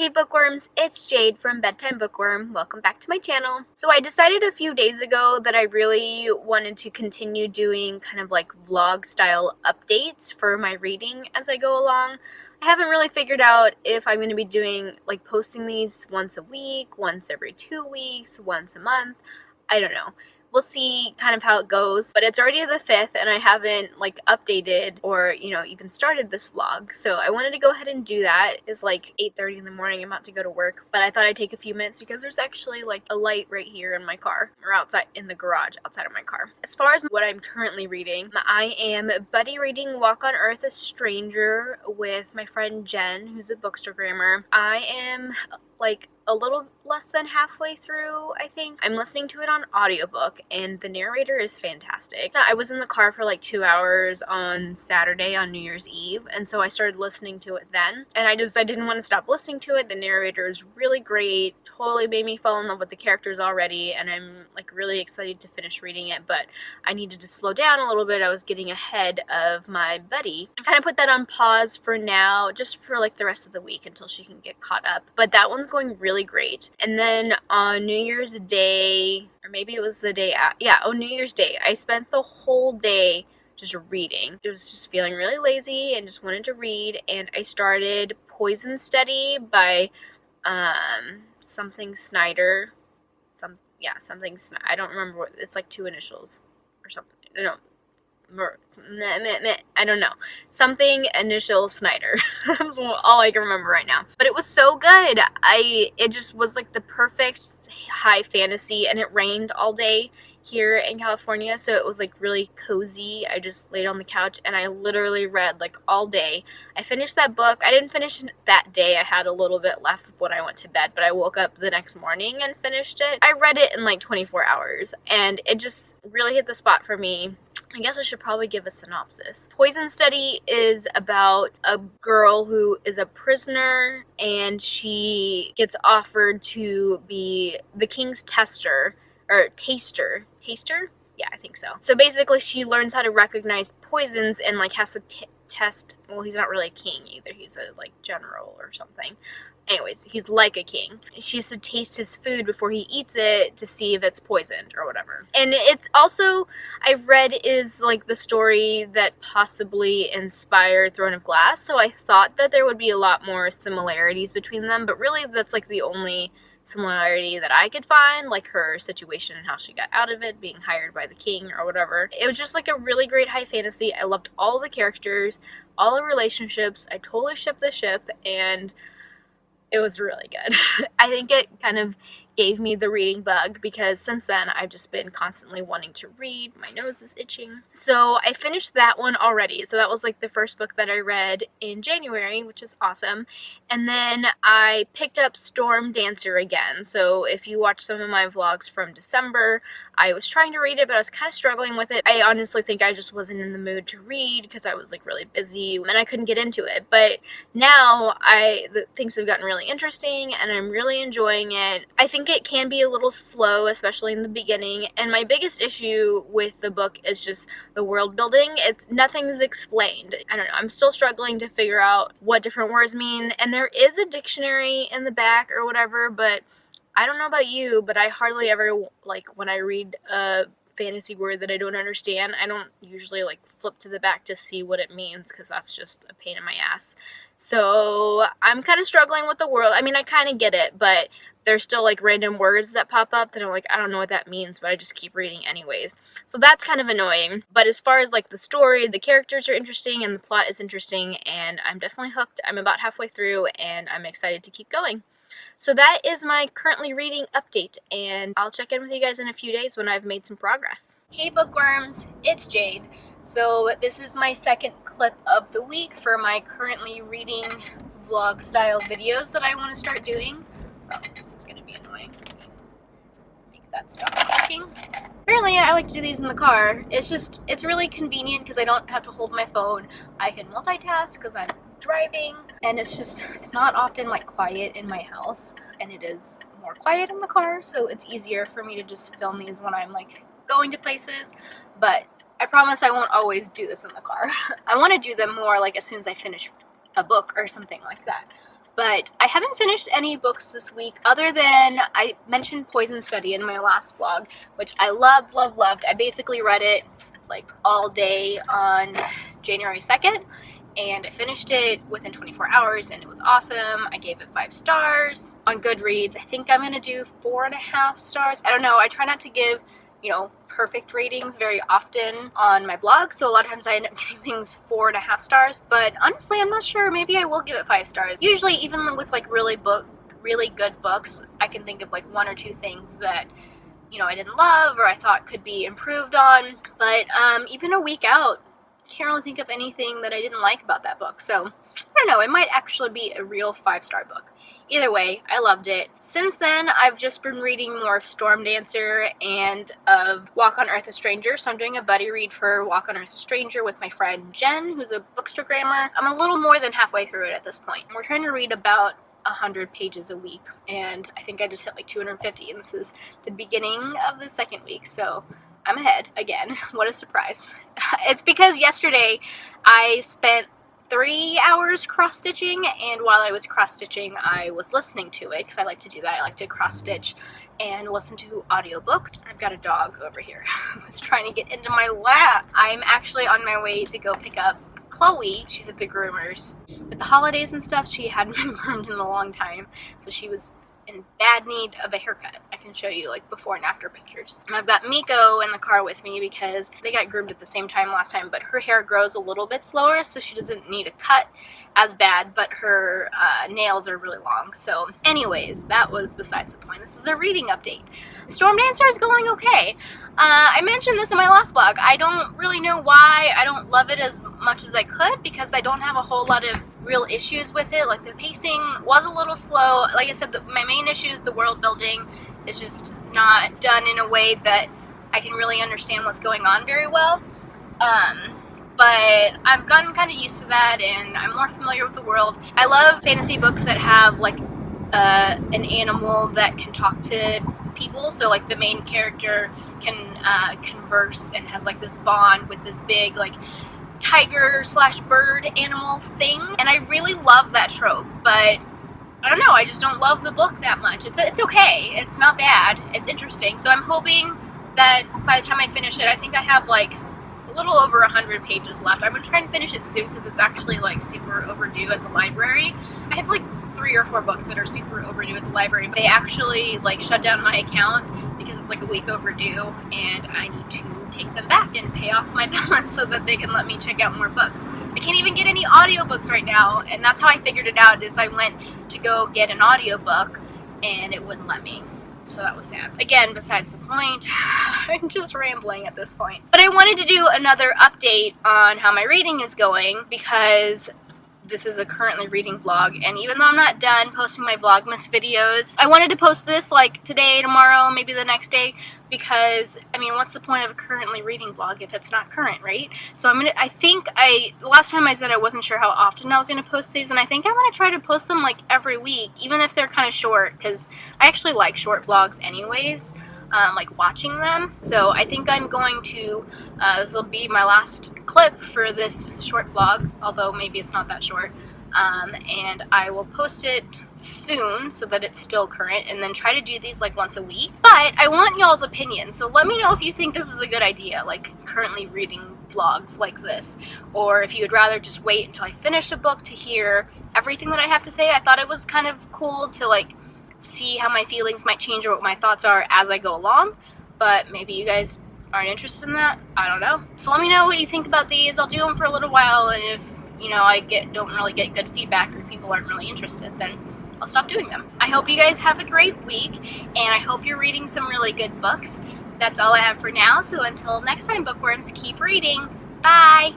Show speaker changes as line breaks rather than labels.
Hey bookworms, it's Jade from Bedtime Bookworm. Welcome back to my channel. So I decided a few days ago that I really wanted to continue doing kind of like vlog style updates for my reading as I go along. I haven't really figured out if I'm going to be doing like posting these once a week, once every 2 weeks, once a month. I don't know. We'll see kind of how it goes, but it's already the 5th and I haven't like updated or, even started this vlog. So I wanted to go ahead and do that. It's like 8:30 in the morning. I'm about to go to work, but I thought I'd take a few minutes because there's actually like a light right here in my car, or outside in the garage outside of my car. As far as what I'm currently reading, I am buddy reading Walk on Earth, a Stranger with my friend Jen, who's a bookstagrammer. I am like a little less than halfway through, I think. I'm listening to it on audiobook and the narrator is fantastic. I was in the car for like 2 hours on Saturday on New Year's Eve, and so I started listening to it then, and I didn't want to stop listening to it. The narrator is really great, totally made me fall in love with the characters already, and I'm like really excited to finish reading it, but I needed to slow down a little bit. I was getting ahead of my buddy. I kind of put that on pause for now, just for like the rest of the week until she can get caught up, but that one's going really great. And then on New Year's Day, or maybe it was the day after, on New Year's Day, I spent the whole day just reading. I was just feeling really lazy and just wanted to read, and I started Poison Study by something Snyder. I don't remember what, it's like 2 initials or something. I don't know. Something initial Snyder. That's all I can remember right now. But it was so good. It just was like the perfect high fantasy, and it rained all day here in California, so it was like really cozy. I just laid on the couch and I literally read like all day. I finished that book. I didn't finish it that day. I had a little bit left when I went to bed, but I woke up the next morning and finished it. I read it in like 24 hours and it just really hit the spot for me. I guess I should probably give a synopsis. Poison Study is about a girl who is a prisoner, and she gets offered to be the king's taster? Yeah, I think so. So basically she learns how to recognize poisons and like has to test, well, he's not really a king either, he's a like general or something. Anyways, he's like a king. She has to taste his food before he eats it to see if it's poisoned or whatever. And it's also, I've read, is like the story that possibly inspired Throne of Glass, so I thought that there would be a lot more similarities between them, but really that's like the only similarity that I could find, like her situation and how she got out of it, being hired by the king or whatever. It was just like a really great high fantasy. I loved all the characters, all the relationships. I totally shipped the ship, and it was really good. I think it kind of gave me the reading bug because since then I've just been constantly wanting to read. My nose is itching. So I finished that one already. So that was like the first book that I read in January, which is awesome. And then I picked up Stormdancer again. So if you watch some of my vlogs from December, I was trying to read it, but I was kind of struggling with it. I honestly think I just wasn't in the mood to read because I was like really busy and I couldn't get into it. But now things have gotten really interesting and I'm really enjoying it. I think it can be a little slow, especially in the beginning, and my biggest issue with the book is just the world building. Nothing's explained. I don't know, I'm still struggling to figure out what different words mean, and there is a dictionary in the back or whatever, but I don't know about you, but I hardly ever, like, when I read a fantasy word that I don't understand, I don't usually like flip to the back to see what it means because that's just a pain in my ass. So I'm kind of struggling with the world. I mean, I kind of get it, but there's still like random words that pop up that I'm like, I don't know what that means, but I just keep reading anyways. So that's kind of annoying. But as far as like the story, the characters are interesting and the plot is interesting, and I'm definitely hooked. I'm about halfway through and I'm excited to keep going. So that is my currently reading update, and I'll check in with you guys in a few days when I've made some progress. Hey bookworms, it's Jade. So this is my second clip of the week for my currently reading vlog style videos that I want to start doing. Oh, this is going to be annoying. Make that stop talking. Apparently I like to do these in the car. It's really convenient because I don't have to hold my phone. I can multitask because I'm driving, and it's not often like quiet in my house, and it is more quiet in the car, so it's easier for me to just film these when I'm like going to places. But I promise I won't always do this in the car. I want to do them more like as soon as I finish a book or something like that. But I haven't finished any books this week other than I mentioned Poison Study in my last vlog, which I loved. I basically read it like all day on January 2nd, and I finished it within 24 hours, and it was awesome. I gave it 5 stars. On Goodreads, I think I'm gonna do 4.5 stars. I don't know, I try not to give, you know, perfect ratings very often on my blog, so a lot of times I end up getting things 4.5 stars, but honestly I'm not sure. Maybe I will give it 5 stars. Usually, even with like really good books, I can think of like 1 or 2 things that, you know, I didn't love or I thought could be improved on, but even a week out, can't really think of anything that I didn't like about that book. So I don't know, it might actually be a real 5-star book. Either way, I loved it. Since then, I've just been reading more of Stormdancer and of Walk on Earth a Stranger. So I'm doing a buddy read for Walk on Earth a Stranger with my friend Jen, who's a bookstagrammer. I'm a little more than halfway through it at this point. We're trying to read about 100 pages a week, and I think I just hit like 250, and this is the beginning of the 2nd week, so I'm ahead again. What a surprise. It's because yesterday I spent 3 hours cross-stitching, and while I was cross-stitching I was listening to it, because I like to do that. I like to cross-stitch and listen to audiobook. I've got a dog over here who's trying to get into my lap. I'm actually on my way to go pick up Chloe. She's at the groomers. With the holidays and stuff, she hadn't been groomed in a long time, so she was in bad need of a haircut. I can show you like before and after pictures. And I've got Miko in the car with me because they got groomed at the same time last time, but her hair grows a little bit slower, so she doesn't need a cut as bad, but her nails are really long. So anyways, that was besides the point. This is a reading update. Stormdancer is going okay. I mentioned this in my last vlog. I don't really know why I don't love it as much as I could, because I don't have a whole lot of real issues with it. Like, the pacing was a little slow. Like I said, my main issue is the world building. It's just not done in a way that I can really understand what's going on very well. But I've gotten kind of used to that, and I'm more familiar with the world. I love fantasy books that have like an animal that can talk to people. So like the main character can converse and has like this bond with this big like tiger/bird animal thing, and I really love that trope. But I don't know, I just don't love the book that much. It's okay, it's not bad, it's interesting. So I'm hoping that by the time I finish it, I think I have like a little over 100 pages left. I'm gonna try and finish it soon because it's actually like super overdue at the library. I have like 3 or 4 books that are super overdue at the library. They actually like shut down my account because it's like a week overdue, and I need to take them back and pay off my balance so that they can let me check out more books. I can't even get any audiobooks right now, and that's how I figured it out, is I went to go get an audiobook and it wouldn't let me. So that was sad. Again, besides the point, I'm just rambling at this point. But I wanted to do another update on how my reading is going, because this is a currently reading vlog, and even though I'm not done posting my Vlogmas videos, I wanted to post this like today, tomorrow, maybe the next day, because, I mean, what's the point of a currently reading vlog if it's not current, right? So the last time I said I wasn't sure how often I was going to post these, and I think I'm going to try to post them like every week, even if they're kind of short, because I actually like short vlogs anyways. Like watching them. So I think I'm going to, this will be my last clip for this short vlog, although maybe it's not that short, and I will post it soon so that it's still current, and then try to do these like once a week. But I want y'all's opinion, so let me know if you think this is a good idea, like currently reading vlogs like this, or if you would rather just wait until I finish a book to hear everything that I have to say. I thought it was kind of cool to like see how my feelings might change or what my thoughts are as I go along, but maybe you guys aren't interested in that. I don't know. So let me know what you think about these. I'll do them for a little while, and if, you know, I don't really get good feedback or people aren't really interested, then I'll stop doing them. I hope you guys have a great week, and I hope you're reading some really good books. That's all I have for now, so until next time, bookworms, keep reading. Bye!